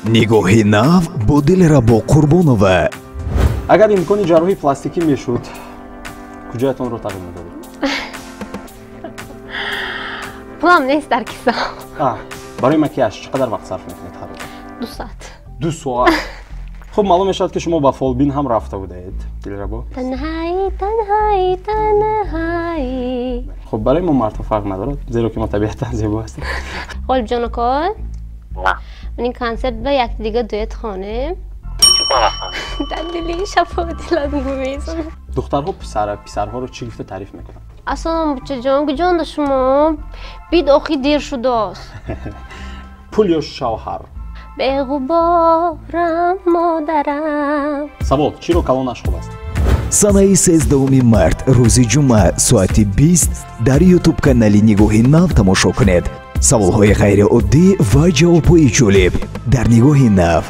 нигоҳи нав бо Дилрабо Қурбонова. Агар имкони ҷарроҳии пластикӣ мешуд, куҷоятонро тағйир медодед? Пулам нест дар киса. барои макияж чақадар вақт сарф мекунед ҳар рӯз? 2 соат. 2 соат. хуб, маълум мешавад ки шумо ба фолбин ҳам рафта будаед, Дилрабо? Танҳаи, танҳаи, танҳаи. хуб, барои мо мардҳо фарқ надорад, зеро ки мо табиатан зебо ҳастем. Ғолибҷонакон, ман ин консерт ба якдига дуэт хонем. дар дили шафо дилам мезанам. духтарҳо писарҳоро чӣ гуфта таъриф мекунанд? Аслон бучаҷон, куҷонда шумо? Бид охи дер шудааст. пул ё шавҳар? беғуборам модарам. Савол, чиро калонаш хуб аст? Санаи 13 март рӯзи ҷумъа соати 20 дар ютуб канали Нигоҳи нав тамошо кунед. Саволҳои ғайриоддӣ ва ҷавобҳои ҷолиб дар Нигоҳи нав.